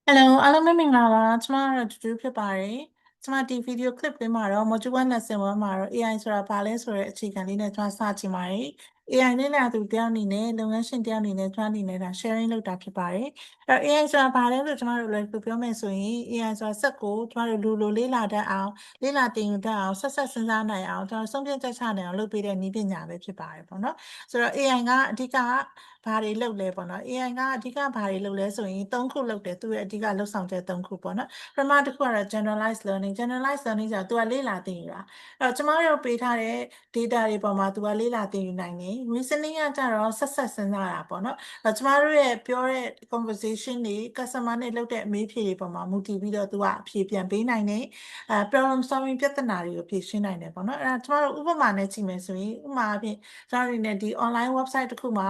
Hello အားလုံးပဲမင်္ဂလာပါကျမကတော့တူတူဖြစ်ပါတယ်ကျမဒီ video clip လေးမှာတော့ module 1 lesson 1မှာတော့ AI ဆိုတာဘာလဲဆိုတဲ့အခြေခံလေးနဲ့ကျမစချင်ပါတယ် AI နဲ့လာသူတယောက်အနေနဲ့လုပ်ငန်းရှင်တယောက်အနေနဲ့ကျမအနေနဲ့ဒါ sharing လုပ်တာဖြစ်ပါတယ်အဲ့တော့ AI ဆိုတာဘာလဲဆိုကျမတို့လည်းပြောမယ်ဆိုရင် AI ဆိုတာစက်ကိုကျမတို့လူလိုလေ့လာတတ်အောင်လေ့လာသင်ယူတတ်အောင်ဆက်စဉ်းစားနိုင်အောင်ကျမတို့ဆုံးဖြတ်ချက်ချနိုင်အောင်လုပ်ပေးတဲ့နည်းပညာပဲဖြစ်ပါတယ်ပေါ့နော်ဆိုတော့ AI ကအဓိကဘာတွေလုပ်လဲပေါ့နော် AI ကအဓိကဘာတွေလုပ်လဲဆိုရင်၃ခုလုပ်တယ်သူရဲ့အဓိကလုပ်ဆောင်ချက်၃ခုပေါ့နော်ပထမတစ်ခုကတော့ generalized learning generalized learning ဆိုတာသူကလေ့လာသင်ယူတာအဲ့တော့ကျမတို့ပေးထားတဲ့ data တွေပေါ်မှာသူကလေ့လာသင်ယူနိုင်တယ် reasoning ကကြတော့ဆက်စဉ်းစားတာပေါ့နော်အဲ့တော့ကျမတို့ရဲ့ပြောတဲ့ conversation တွေ customer နဲ့လုပ်တဲ့အမေးဖြေတွေပေါ်မှာမူတည်ပြီးတော့သူကအဖြေပြန်ပေးနိုင်တယ်problem solving ပြဿနာတွေကိုဖြေရှင်းနိုင်တယ်ပေါ့နော်အဲ့ဒါကျမတို့ဥပမာနဲ့ကြည့်မယ်ဆိုရင်ဥပမာအဖြစ်ကျမတို့နေဒီ online website တစ်ခုမှာ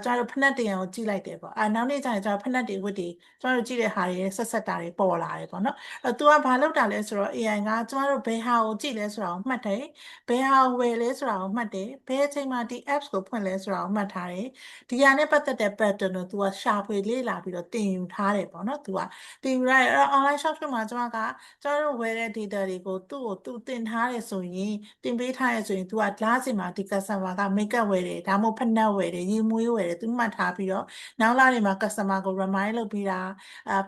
ကျမတို့ဖက်နှက်တွေကိုကြည့်လိုက်တယ်ပေါ့နောက်နေ့ကျရင်ကျမတို့ဖက်နှက်တွေဝတ်တွေကျမတို့ကြည့်တဲ့ဟာတွေဆက်တာတွေပေါ်လာတယ်ပေါ့နော်သူကဘာလုပ်တာလဲဆိုတော့ AI ကကျမတို့ဘယ်ဟာကိုကြည့်လဲဆိုတာကိုမှတ်တယ်ဘယ်ဟာကိုဝယ်လဲဆိုတာကိုမှတ်တယ်ဘယ်အချိန်မှာဒီ apps ကိုဖွင့်လဲဆိုတာကိုမှတ်ထားတယ်ဒီဟာနဲ့ပတ်သက်တဲ့ pattern ကိုသူကရှာဖွေလေ့လာပြီးတော့တင်ယူထားတယ်ပေါ့နော်သူကတင်ယူရတယ်အဲ့တော့ online shop မှာကျမတို့ဝယ်တဲ့ data တွေကိုသူတင်ထားတယ်ဆိုရင်တင်ပေးထားတယ်ဆိုရင်သူကလစဉ်မှာဒီ customer က makeup ဝယ်တယ်ဒါမှမဟုတ်ဖက်နှက်ဝယ်တယ်ရေမွေးဝယ်တယ်သူမှတ်ထားပြီးတော့နောက်လတွေမှာ customer ကို remind လုပ်ပြီးတာ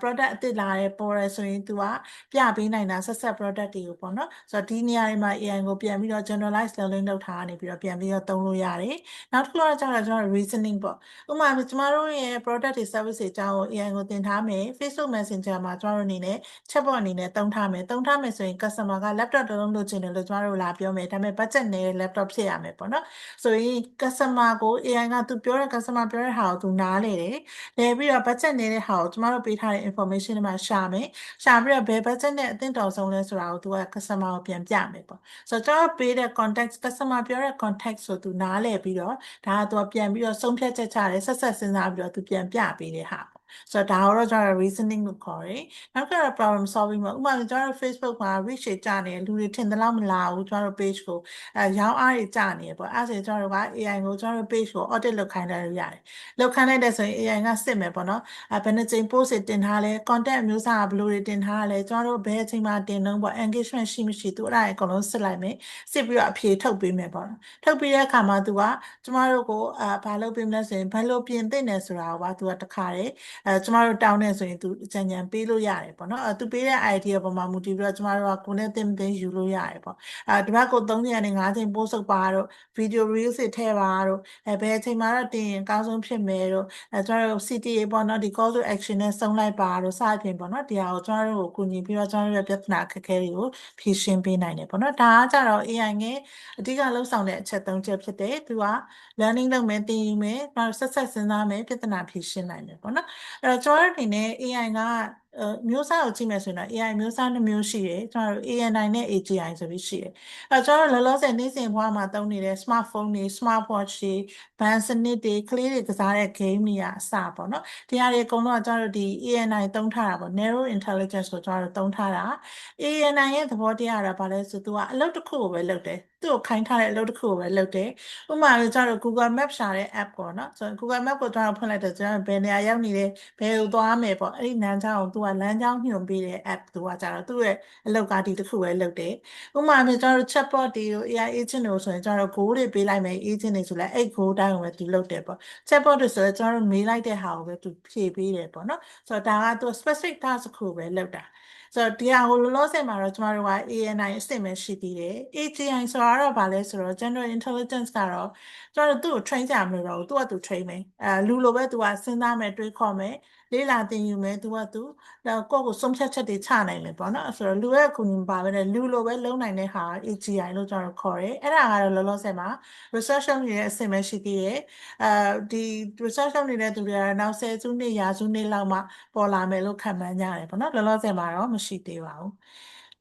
product အသစ်လာတယ်ပေါ်တယ်ဆိုရင်သူကပြပေးနိုင်တာဆက် product တွေကိုပေါ့နော်ဆိုတော့ဒီနေရာတွေမှာ AI ကိုပြန်ပြီးတော့ generalize learning လုပ်ထားနေပြီးတော့ပြန်ပြီးတော့သုံးလို့ရတယ်နောက်တစ်ခုကတော့ကျတော့ reasoning ပေါ့ဥပမာကျမတို့ရဲ့ product တွေ service တွေအကြောင်းကို AI ကိုသင်ထားမယ် Facebook Messenger မှာကျမတို့အနေနဲ့ chatbot အနေနဲ့သုံးထားမယ်ဆိုရင် customer က laptop တစ်လုံးလိုချင်တယ်လို့ကျမတို့လာပြောမယ်ဒါပေမဲ့ budget နည်းတဲ့ laptop ဖြစ်ရမယ်ပေါ့နော်ဆိုရင် customer ကို AI ကသူပြောတဲ့ customer ပြောတဲ့ဟာကိုသူနားလေတယ်ပြီးတော့ budget နေတဲ့ဟာကိုကျမတို့ပေးထားတဲ့ information တွေမှာရှာမယ်ရှာပြီးတော့ဘယ် budget နဲ့အသင့်တော်ဆုံးလဲဆိုတာကိုသူက customer ကိုပြန်ပြမယ်ပေါ့ဆိုတော့ကျမတို့ပေးတဲ့ context customer ပြောတဲ့ context ကိုသူနားလည်ပြီးတော့ဒါကသူကပြန်ပြီးတော့ဆုံးဖြတ်ချက်ချတယ်ဆက်စဉ်းစားပြီးတော့သူပြန်ပြပေးတဲ့ဟာပေါ့ဆိုတော့ဒါကိုတော့ကျမတို့ reasoning လို့ခေါ်တယ်နောက်တစ်ခုကတော့ problem solving ပေါ့ဥပမာကျမတို့ Facebook မှာ reach တွေကျနေတယ်လူတွေထင်သလောက်မလာဘူးကျမတို့ page ကိုရောင်းအားတွေကျနေတယ်ပေါ့အဲ့ဒါဆိုကျမတို့က AI ကိုကျမတို့ page ကို audit လုပ်ခိုင်းလိုက်လို့ရတယ်လုပ်ခိုင်းလိုက်တဲ့ဆိုရင် AI ကစစ်မယ်ပေါ့နော်ဘယ်နှကြိမ် post တွေတင်ထားလဲ content အမျိုးအစားကဘယ်လိုတွေတင်ထားလဲကျမတို့ဘယ်အချိန်မှာတင်တော့ပေါ့ engagement ရှိမရှိသူအဲ့ဒါအကုန်လုံးစစ်လိုက်မယ်စစ်ပြီးတော့အဖြေထုတ်ပေးမယ်ပေါ့ထုတ်ပြီးတဲ့အခါမှာသူကကျမတို့ကိုဘာလုပ်ပေးမလဲဆိုရင်ဘယ်လိုပြင်သင့်တယ်ဆိုတာကိုသူကတခါတည်းကျမတို့တောင်းနေဆိုရင်သူအကြံဉာဏ်ပေးလို့ရတယ်ပေါ့နော်သူပေးတဲ့ idea ပေါ်မှာမူတည်ပြီးတော့ကျမတို့ကကိုယ်နဲ့သင်ယူလို့ရတယ်ပေါ့ဒီဘက်ကို3ချိန်နဲ့5ချိန် post လုပ်ပါတော့ video reels တွေထည့်ပါတော့ဘယ်အချိန်မှာတော့တင်ရင်အကောင်းဆုံးဖြစ်မယ်တော့ကျမတို့ CTA ပေါ့နော်ဒီ call to action နဲ့ဆုံးလိုက်ပါတော့စသဖြင့်ပေါ့နော်ဒီဟာကိုကျမတို့ကိုကူညီပြီးတော့ကျမတို့ရဲ့ပြဿနာအခက်အခဲတွေကိုဖြေရှင်းပေးနိုင်တယ်ပေါ့နော်ဒါကကြတော့ AI ရဲ့အဓိကလှုပ်ဆောင်တဲ့အချက်3ချက်ဖြစ်တယ်သူက learning လုပ်မယ်သင်ယူမယ်နောက်ဆက်စဉ်းစားမယ်ပြဿနာဖြေရှင်းနိုင်တယ်ပေါ့နော်အဲ့တော့ကျွန်တော်တို့အနေနဲ့ AI ကမျိုးစားကိုကြည့်မယ်ဆိုရင်တော့ AI မျိုးစား2မျိုးရှိတယ်ကျွန်တော်တို့ ANI နဲ့ AGI ဆိုပြီးရှိတယ်ကျွန်တော်တို့လောလောဆယ်နေ့စဉ်ဘဝမှာသုံးနေတဲ့ smartphone တွေ smartwatch တွေဘဏ်စနစ်တွေကလေးတွေကစားတဲ့ game တွေကအစပေါ့နော်ဒီဟာတွေအကုန်လုံးကကျွန်တော်တို့ဒီ ANI သုံးထားတာပေါ့ narrow intelligence ကိုကျွန်တော်တို့သုံးထားတာ ANI ရဲ့သဘောတရားကဘာလဲဆိုသူကအလုပ်တစ်ခုကိုပဲလုပ်တယ်သူ့ကိုခိုင်းထားတဲ့အလုပ်တစ်ခုကိုပဲလုပ်တယ်ဥပမာကျွန်တော်တို့ Google Map ရှာတဲ့ app ပေါ့နော်ဆိုတော့ Google Map ကိုကျွန်တော်ဖွင့်လိုက်တော့ကျွန်တော်ဘယ်နေရာရောက်နေလဲဘယ်ကိုသွားမယ်ပေါ့အဲ့ဒီလမ်းကြောင်းကိုသူကလမ်းကြောင်းညွှန်ပေးတဲ့ app သူကကြတော့သူ့ရဲ့အလုပ်ကဒီတစ်ခုပဲလုပ်တယ်ဥပမာကျွန်တော်တို့ chatbot တွေကို AI agent တွေကိုဆိုရင်ကျွန်တော်တို့ goal တွေပေးလိုက်မယ် agent တွေဆိုလဲအဲ့ goal တိုင်းကိုပဲသူလုပ်တယ်ပေါ့ chatbot တွေဆိုတော့ကျွန်တော်တို့မေးလိုက်တဲ့ဟာကိုပဲသူဖြေပေးတယ်ပေါ့နော်ဆိုတော့ဒါကသူ specific task တစ်ခုပဲလုပ်တာဆိုတော့ဒီဟာကိုလောလောဆယ်မှာတော့ကျမတို့က ANI အဆင့်ပဲရှိသေးတယ် AGI ဆိုတာကတော့ဘာလဲဆိုတော့ General Intelligence ကတော့ကျမတို့သူ့ကို train ကြမလို့တော့ဘူးသူကသူ train မယ်လူလိုပဲသူကစဉ်းစားမယ်တွေးခေါ်မယ်လေ့လာသင်ယူမယ်သူကသူကိုယ့်ကိုဆုံးဖြတ်ချက်တွေချနိုင်မယ်ပေါ့နော်ဆိုတော့လူရဲ့အကူအညီမပါဘဲနဲ့လူလိုပဲလုပ်နိုင်တဲ့ဟာ AGI လို့ကျမတို့ခေါ်တယ်အဲ့ဒါကတော့လောလောဆယ်မှာ research လုပ်နေတဲ့အဆင့်ပဲရှိသေးတယ်ဒီ research လုပ်နေတဲ့သူတွေကနောက်10စုနှစ်ရာစုနှစ်လောက်မှပေါ်လာမယ်လို့ခန့်မှန်းကြတယ်ပေါ့နော်လောလောဆယ်မှာတော့မရှိသေးပါဘူး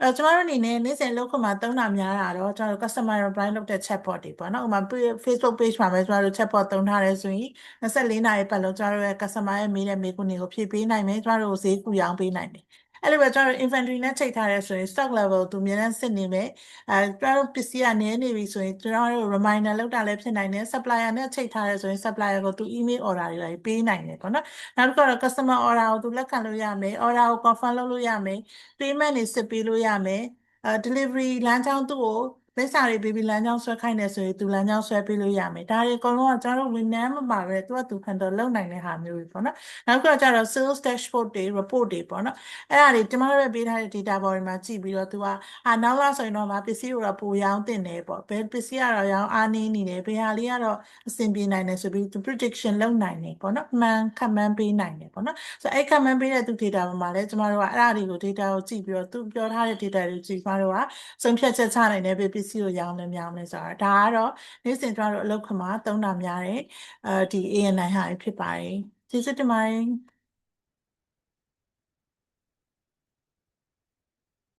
ကျမတို့အနေနဲ့နေ့စဉ်လုပ်ခွင့်မှာသုံးတာများတာတော့ကျမတို့ customer reply လုပ်တဲ့ chatbot တွေပေါ့နော်ဥပမာ Facebook page မှာပဲကျမတို့ chatbot သုံးထားတယ်ဆိုရင်24နာရီပတ်လုံးကျမတို့ရဲ့ customer ရဲ့မေးတဲ့မေးခွန်းတွေကိုဖြေပေးနိုင်မယ်ကျမတို့ဈေးကူရောင်းပေးနိုင်တယ် အဲ့လိုပဲကျွန်တော်တို့ inventory နဲ့ချိန်ထားရဲဆိုရင် stock level သူအများနဲ့စစ်နေမယ်ကျွန်တော်တို့ပစ္စည်းကနည်းနေပြီဆိုရင်ကျွန်တော်တို့ reminder လုပ်တာလည်းဖြစ်နိုင်တယ် supplier နဲ့ချိန်ထားရဲဆိုရင် supplier ကိုသူ email order တွေပေးနိုင်တယ်ပေါ့နော်နောက်တစ်ခါတော့ customer order ကိုသူလက်ခံလို့ရမယ် order ကို confirm လုပ်လို့ရမယ် payment တွေစစ်ပေးလို့ရမယ် delivery လမ်းကြောင်းသူ့ကိုလိပ်စာတွေပေးပြီးလမ်းကြောင်းဆွဲခိုင်းတယ်ဆိုရင်သူလမ်းကြောင်းဆွဲပေးလို့ရမယ်ဒါတွေအကုန်လုံးကကျွန်တော်တို့ဝန်ထမ်းမှာပဲသူကသူ handle လုပ်နိုင်တဲ့ဟာမျိုးတွေပေါ့နော်နောက်တစ်ခါကျတော့ sales dashboard တွေ report တွေပေါ့နော်အဲ့ဒါတွေကျွန်တော်တို့ပေးထားတဲ့ data ပေါ်တွေမှာကြည့်ပြီးတော့သူကနောက်လာဆိုရင်တော့ပစ္စည်းကိုတော့ပိုရောင်းတင်တယ်ပေါ့ဘယ်ပစ္စည်းကတော့ရောင်းအားနည်းနေတယ်ဘယ်ဟာလေးကတော့အဆင်ပြေနိုင်တယ်ဆိုပြီးသူ prediction လုပ်နိုင်တယ်ပေါ့နော်မှန်ခန့်မှန်းပေးနိုင်တယ်ပေါ့နော်ဆိုတော့အဲ့ခန့်မှန်းပေးတဲ့သူ data ပေါ်မှာလည်းကျွန်တော်တို့ကအဲ့ဒါတွေကို data ကိုကြည့်ပြီးတော့သူပြောထားတဲ့ data တွေကိုကြည့်ကျွန်တော်တို့ကဆုံးဖြတ်ချက်ချနိုင်တယ်ဘယ်ပစ္စည်းကိုရောင်းလဲမရောင်းလဲဆိုတာဒါကတော့နေ့စဉ်ကျွန်တော်တို့အလုပ်ခမှာသုံးတာများတယ်ဒီ ANI ဟာဖြစ်ပါတယ်ကျေးဇူးတင်ပါတယ်